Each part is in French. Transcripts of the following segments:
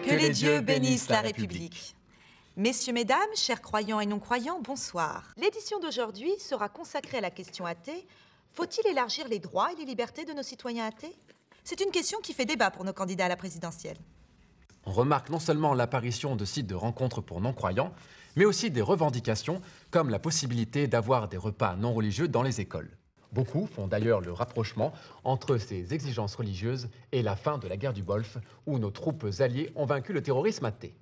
Que les dieux bénissent la République. Messieurs, mesdames, chers croyants et non-croyants, bonsoir. L'édition d'aujourd'hui sera consacrée à la question athée. Faut-il élargir les droits et les libertés de nos citoyens athées? C'est une question qui fait débat pour nos candidats à la présidentielle. On remarque non seulement l'apparition de sites de rencontres pour non-croyants, mais aussi des revendications comme la possibilité d'avoir des repas non religieux dans les écoles. Beaucoup font d'ailleurs le rapprochement entre ces exigences religieuses et la fin de la guerre du Golfe, où nos troupes alliées ont vaincu le terrorisme athée.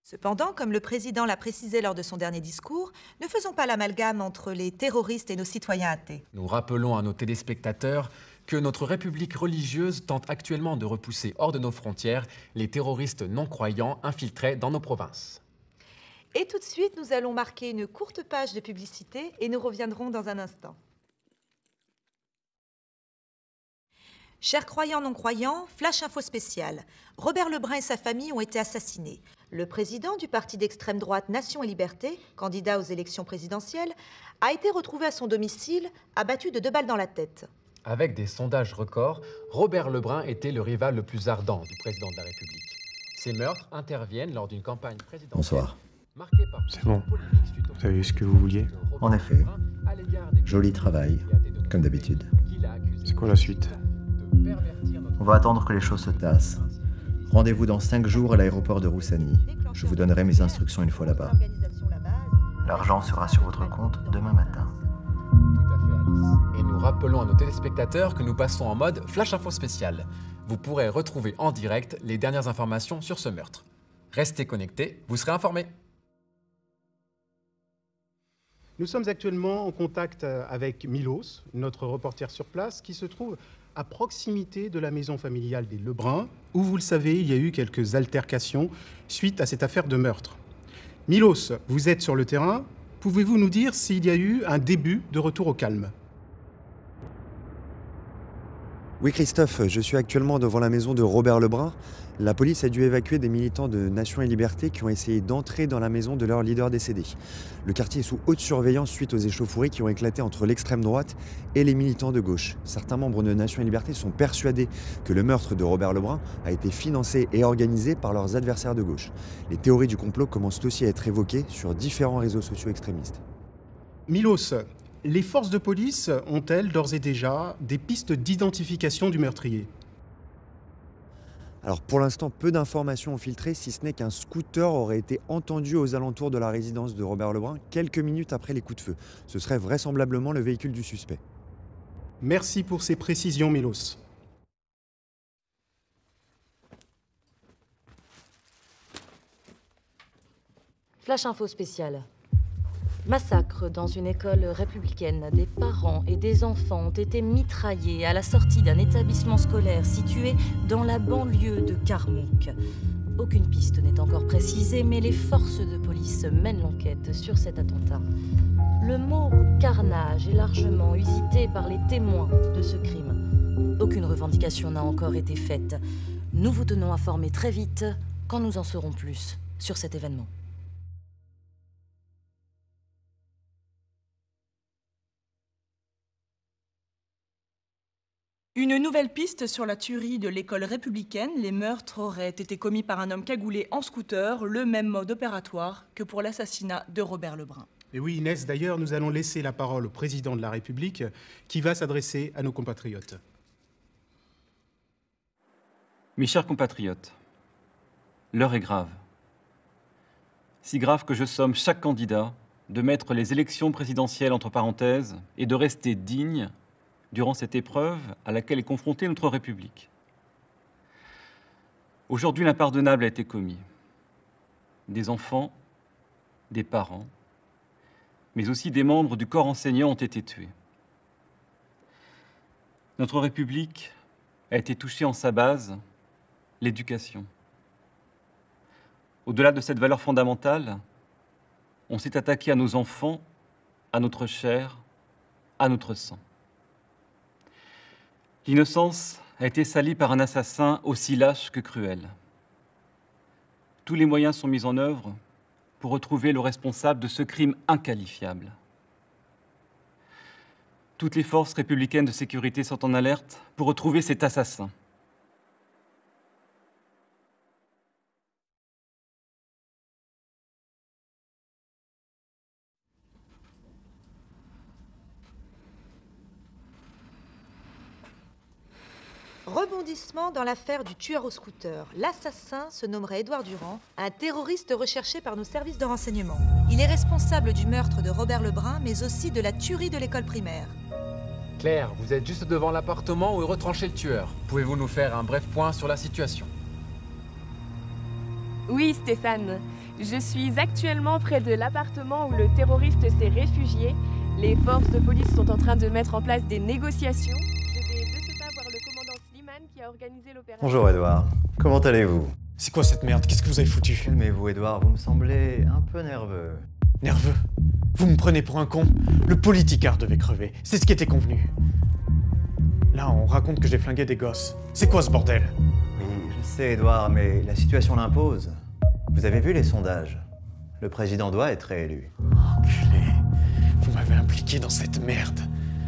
Cependant, comme le président l'a précisé lors de son dernier discours, ne faisons pas l'amalgame entre les terroristes et nos citoyens athées. Nous rappelons à nos téléspectateurs que notre République religieuse tente actuellement de repousser hors de nos frontières les terroristes non-croyants infiltrés dans nos provinces. Et tout de suite, nous allons marquer une courte page de publicité et nous reviendrons dans un instant. Chers croyants non-croyants, flash info spécial. Robert Lebrun et sa famille ont été assassinés. Le président du parti d'extrême droite Nation et Liberté, candidat aux élections présidentielles, a été retrouvé à son domicile, abattu de 2 balles dans la tête. Avec des sondages records, Robert Lebrun était le rival le plus ardent du président de la République. Ces meurtres interviennent lors d'une campagne présidentielle. Bonsoir. Marquée par C'est bon. Vous avez eu ce que vous vouliez? En effet. Joli travail, comme d'habitude. C'est quoi la suite? On va attendre que les choses se tassent. Rendez-vous dans 5 jours à l'aéroport de Roussani. Je vous donnerai mes instructions une fois là-bas. L'argent sera sur votre compte demain matin. Tout à fait, Alice. Et nous rappelons à nos téléspectateurs que nous passons en mode Flash Info spécial. Vous pourrez retrouver en direct les dernières informations sur ce meurtre. Restez connectés, vous serez informés. Nous sommes actuellement en contact avec Milos, notre reporter sur place, qui se trouve à proximité de la maison familiale des Lebrun, où, vous le savez, il y a eu quelques altercations suite à cette affaire de meurtre. Milos, vous êtes sur le terrain. Pouvez-vous nous dire s'il y a eu un début de retour au calme? Oui Christophe, je suis actuellement devant la maison de Robert Lebrun. La police a dû évacuer des militants de Nation et Liberté qui ont essayé d'entrer dans la maison de leur leader décédé. Le quartier est sous haute surveillance suite aux échauffourées qui ont éclaté entre l'extrême droite et les militants de gauche. Certains membres de Nation et Liberté sont persuadés que le meurtre de Robert Lebrun a été financé et organisé par leurs adversaires de gauche. Les théories du complot commencent aussi à être évoquées sur différents réseaux sociaux extrémistes. Milos, les forces de police ont-elles d'ores et déjà des pistes d'identification du meurtrier? Alors pour l'instant, peu d'informations ont filtré, si ce n'est qu'un scooter aurait été entendu aux alentours de la résidence de Robert Lebrun quelques minutes après les coups de feu. Ce serait vraisemblablement le véhicule du suspect. Merci pour ces précisions, Milos. Flash info spécial. Massacre dans une école républicaine. Des parents et des enfants ont été mitraillés à la sortie d'un établissement scolaire situé dans la banlieue de Karmouk. Aucune piste n'est encore précisée, mais les forces de police mènent l'enquête sur cet attentat. Le mot carnage est largement usité par les témoins de ce crime. Aucune revendication n'a encore été faite. Nous vous tenons informés très vite quand nous en saurons plus sur cet événement. Une nouvelle piste sur la tuerie de l'école républicaine. Les meurtres auraient été commis par un homme cagoulé en scooter, le même mode opératoire que pour l'assassinat de Robert Lebrun. Et oui, Inès, d'ailleurs, nous allons laisser la parole au président de la République qui va s'adresser à nos compatriotes. Mes chers compatriotes, l'heure est grave. Si grave que je somme chaque candidat de mettre les élections présidentielles entre parenthèses et de rester digne durant cette épreuve à laquelle est confrontée notre République. Aujourd'hui, l'impardonnable a été commis. Des enfants, des parents, mais aussi des membres du corps enseignant ont été tués. Notre République a été touchée en sa base, l'éducation. Au-delà de cette valeur fondamentale, on s'est attaqué à nos enfants, à notre chair, à notre sang. L'innocence a été salie par un assassin aussi lâche que cruel. Tous les moyens sont mis en œuvre pour retrouver le responsable de ce crime inqualifiable. Toutes les forces républicaines de sécurité sont en alerte pour retrouver cet assassin. Rebondissement dans l'affaire du tueur au scooter. L'assassin se nommerait Édouard Durand, un terroriste recherché par nos services de renseignement. Il est responsable du meurtre de Robert Lebrun, mais aussi de la tuerie de l'école primaire. Claire, vous êtes juste devant l'appartement où est retranché le tueur. Pouvez-vous nous faire un bref point sur la situation? Oui, Stéphane. Je suis actuellement près de l'appartement où le terroriste s'est réfugié. Les forces de police sont en train de mettre en place des négociations. Je vais de ce pas voir le commandant Slimane qui a organisé l'opération. Bonjour Edouard, comment allez-vous? C'est quoi cette merde? Qu'est-ce que vous avez foutu? Calmez-vous Edouard, vous me semblez un peu nerveux. Nerveux? Vous me prenez pour un con? Le politicard devait crever, c'est ce qui était convenu. Là, on raconte que j'ai flingué des gosses. C'est quoi ce bordel? Oui, je sais Edouard, mais la situation l'impose. Vous avez vu les sondages? Le président doit être réélu. Enculé, vous m'avez impliqué dans cette merde.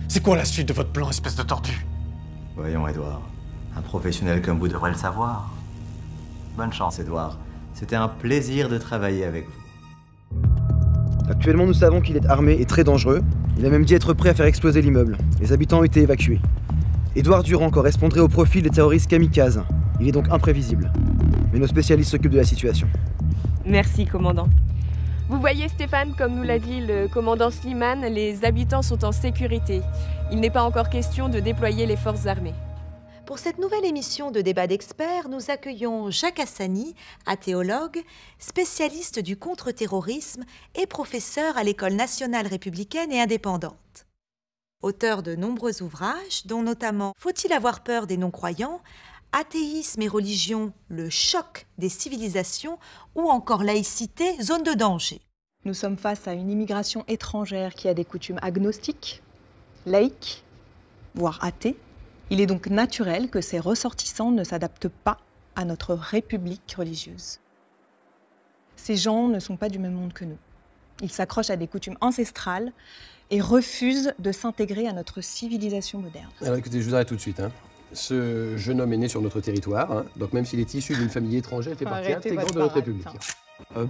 C'est quoi la suite de votre plan, espèce de tortue? Voyons Edouard, un professionnel comme vous devrait le savoir. Bonne chance Edouard, c'était un plaisir de travailler avec vous. Actuellement, nous savons qu'il est armé et très dangereux. Il a même dit être prêt à faire exploser l'immeuble. Les habitants ont été évacués. Édouard Durand correspondrait au profil des terroristes kamikazes. Il est donc imprévisible. Mais nos spécialistes s'occupent de la situation. Merci, commandant. Vous voyez, Stéphane, comme nous l'a dit le commandant Slimane, les habitants sont en sécurité. Il n'est pas encore question de déployer les forces armées. Pour cette nouvelle émission de débat d'experts, nous accueillons Jacques Hassani, athéologue, spécialiste du contre-terrorisme et professeur à l'École nationale républicaine et indépendante. Auteur de nombreux ouvrages, dont notamment « Faut-il avoir peur des non-croyants ?», « Athéisme et religion, le choc des civilisations » ou encore « Laïcité, zone de danger ». Nous sommes face à une immigration étrangère qui a des coutumes agnostiques, laïques, voire athées. Il est donc naturel que ces ressortissants ne s'adaptent pas à notre république religieuse. Ces gens ne sont pas du même monde que nous. Ils s'accrochent à des coutumes ancestrales et refusent de s'intégrer à notre civilisation moderne. Alors écoutez, je vous arrête tout de suite. Ce jeune homme est né sur notre territoire, donc même s'il est issu d'une famille étrangère, il fait partie intégrante de notre République.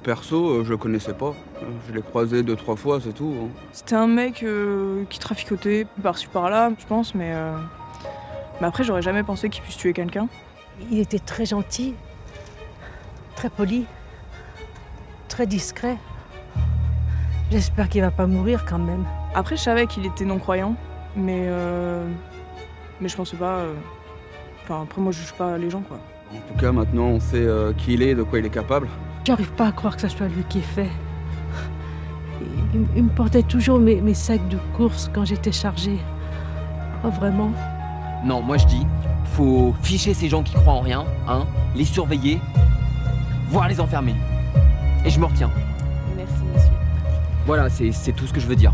Perso, je le connaissais pas. Je l'ai croisé 2-3 fois, c'est tout. C'était un mec qui traficotait par-ci par-là, je pense, mais après, j'aurais jamais pensé qu'il puisse tuer quelqu'un. Il était très gentil, très poli, très discret. J'espère qu'il va pas mourir quand même. Après, je savais qu'il était non-croyant, mais je pensais pas... Enfin, après, moi, je juge pas les gens, quoi. En tout cas, maintenant, on sait qui il est et de quoi il est capable. J'arrive pas à croire que ce soit lui qui ait fait. Il me portait toujours mes sacs de course quand j'étais chargée. Oh, vraiment? Non, moi je dis, faut ficher ces gens qui croient en rien, les surveiller, voire les enfermer. Et je me retiens. Merci, monsieur. Voilà, c'est tout ce que je veux dire.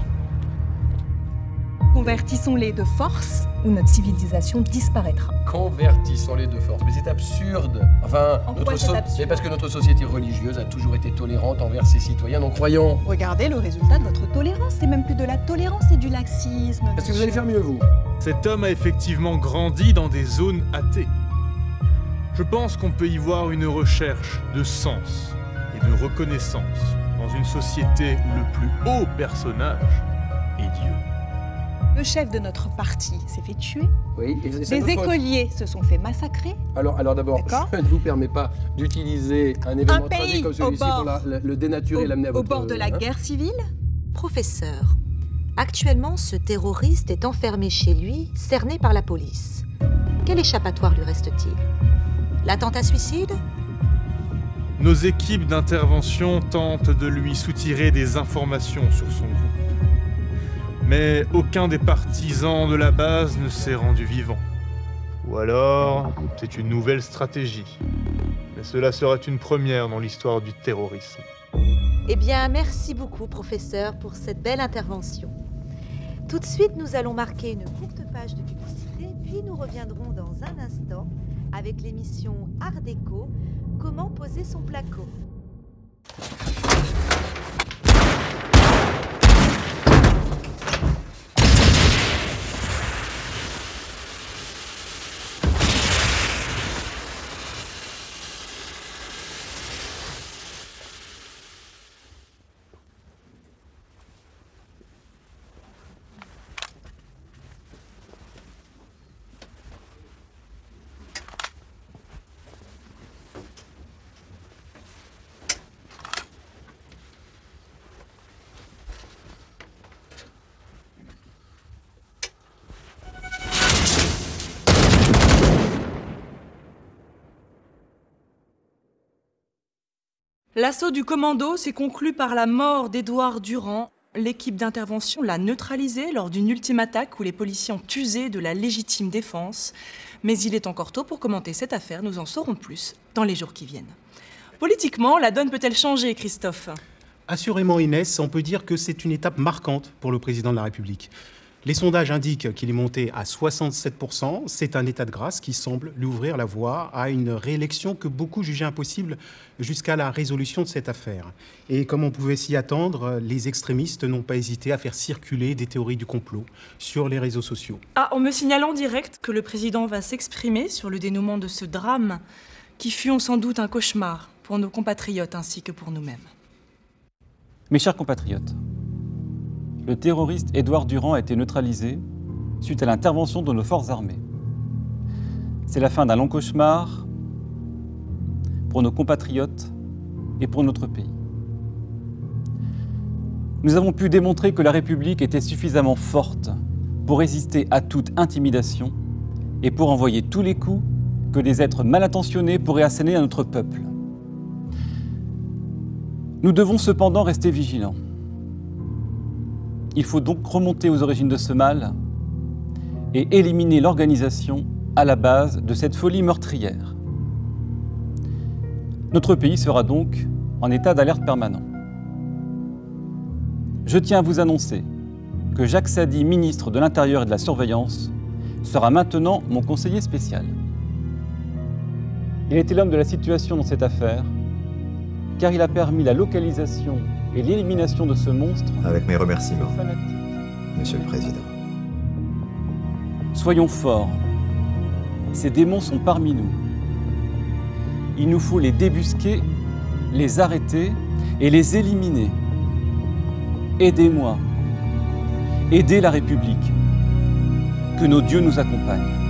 Convertissons-les de force ou notre civilisation disparaîtra. Convertissons-les de force. Mais c'est absurde. Enfin, En quoi c'est absurde? Mais parce que notre société religieuse a toujours été tolérante envers ses citoyens non-croyants. Regardez le résultat de votre tolérance. C'est même plus de la tolérance, c'est du laxisme. Est-ce que vous allez faire mieux, vous? Cet homme a effectivement grandi dans des zones athées. Je pense qu'on peut y voir une recherche de sens et de reconnaissance dans une société où le plus haut personnage est Dieu. Le chef de notre parti s'est fait tuer. Oui, Des écoliers se sont fait massacrer. Alors d'abord, je ne vous permets pas d'utiliser un événement tragique comme celui-ci pour le dénaturer et l'amener à votre... Au bord de la guerre civile. Professeur, actuellement, ce terroriste est enfermé chez lui, cerné par la police. Quel échappatoire lui reste-t-il? L'attentat suicide? Nos équipes d'intervention tentent de lui soutirer des informations sur son groupe. Mais aucun des partisans de la base ne s'est rendu vivant. Ou alors, c'est une nouvelle stratégie. Mais cela sera une première dans l'histoire du terrorisme. Eh bien, merci beaucoup, professeur, pour cette belle intervention. Tout de suite, nous allons marquer une courte page de publicité, puis nous reviendrons dans un instant avec l'émission Art Déco, comment poser son placo. L'assaut du commando s'est conclu par la mort d'Édouard Durand. L'équipe d'intervention l'a neutralisé lors d'une ultime attaque où les policiers ont usé de la légitime défense. Mais il est encore tôt pour commenter cette affaire, nous en saurons plus dans les jours qui viennent. Politiquement, la donne peut-elle changer, Christophe ? Assurément, Inès, on peut dire que c'est une étape marquante pour le président de la République. Les sondages indiquent qu'il est monté à 67%. C'est un état de grâce qui semble lui ouvrir la voie à une réélection que beaucoup jugeaient impossible jusqu'à la résolution de cette affaire. Et comme on pouvait s'y attendre, les extrémistes n'ont pas hésité à faire circuler des théories du complot sur les réseaux sociaux. Ah, on me signale en direct que le président va s'exprimer sur le dénouement de ce drame qui fut sans doute un cauchemar pour nos compatriotes ainsi que pour nous-mêmes. Mes chers compatriotes, le terroriste Édouard Durand a été neutralisé suite à l'intervention de nos forces armées. C'est la fin d'un long cauchemar pour nos compatriotes et pour notre pays. Nous avons pu démontrer que la République était suffisamment forte pour résister à toute intimidation et pour envoyer tous les coups que des êtres mal intentionnés pourraient asséner à notre peuple. Nous devons cependant rester vigilants. Il faut donc remonter aux origines de ce mal et éliminer l'organisation à la base de cette folie meurtrière. Notre pays sera donc en état d'alerte permanent. Je tiens à vous annoncer que Jacques Sady, ministre de l'Intérieur et de la Surveillance, sera maintenant mon conseiller spécial. Il était l'homme de la situation dans cette affaire, car il a permis la localisation et l'élimination de ce monstre. Avec mes remerciements, Monsieur le Président. Soyons forts. Ces démons sont parmi nous. Il nous faut les débusquer, les arrêter et les éliminer. Aidez-moi. Aidez la République. Que nos dieux nous accompagnent.